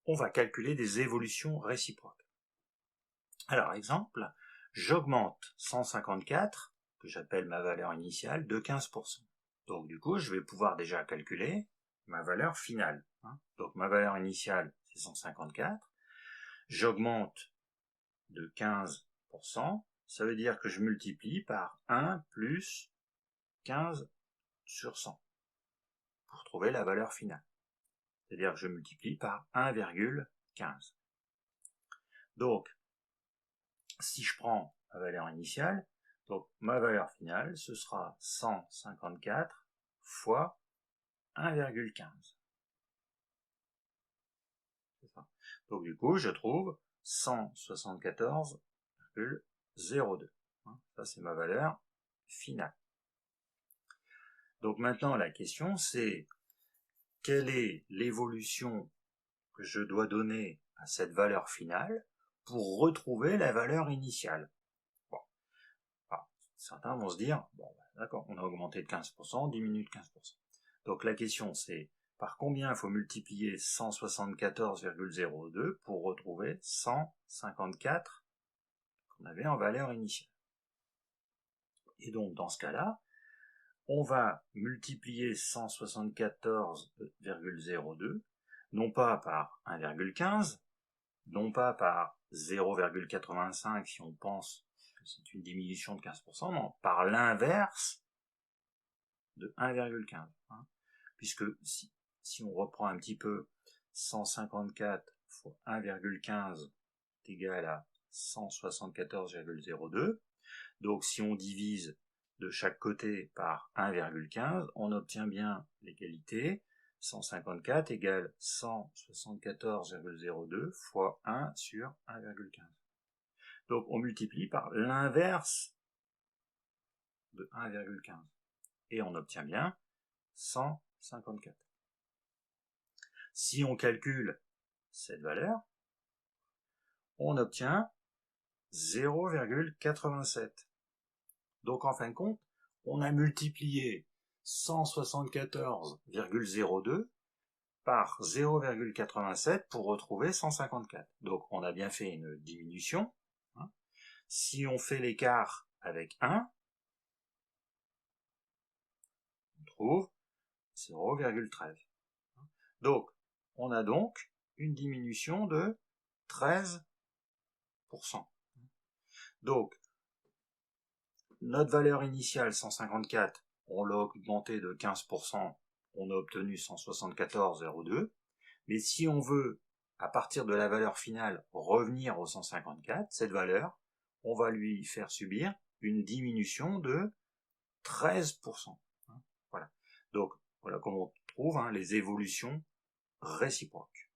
on va calculer des évolutions réciproques. Alors, exemple, j'augmente 154, que j'appelle ma valeur initiale, de 15%. Donc du coup, je vais pouvoir déjà calculer ma valeur finale. Donc ma valeur initiale, c'est 154. J'augmente de 15%, ça veut dire que je multiplie par 1 plus 15 sur 100 pour trouver la valeur finale. C'est-à-dire que je multiplie par 1,15. Donc, si je prends ma valeur initiale, donc ma valeur finale, ce sera 154 fois 1,15. C'est ça. Donc du coup, je trouve 174,02. Ça, c'est ma valeur finale. Donc maintenant, la question, c'est quelle est l'évolution que je dois donner à cette valeur finale pour retrouver la valeur initiale. Bon. Alors, certains vont se dire, bon, d'accord, on a augmenté de 15%, diminue de 15%. Donc la question c'est, par combien il faut multiplier 174,02 pour retrouver 154 qu'on avait en valeur initiale. Et donc dans ce cas-là, on va multiplier 174,02 non pas par 1,15, non pas par 0,85 si on pense que c'est une diminution de 15%, non, par l'inverse de 1,15. Puisque si on reprend un petit peu, 154 fois 1,15 est égal à 174,02. Donc si on divise de chaque côté par 1,15, on obtient bien l'égalité. 154 égale 174,02 fois 1 sur 1,15. Donc on multiplie par l'inverse de 1,15. Et on obtient bien 154. Si on calcule cette valeur, on obtient 0,87. Donc en fin de compte, on a multiplié 174,02 par 0,87 pour retrouver 154. Donc on a bien fait une diminution. Si on fait l'écart avec 1, on trouve 0,13. Donc on a donc une diminution de 13%. Donc notre valeur initiale 154, on l'a augmenté de 15%, on a obtenu 174,02. Mais si on veut, à partir de la valeur finale, revenir au 154, cette valeur, on va lui faire subir une diminution de 13%. Voilà. Donc, voilà comment on trouve les évolutions réciproques.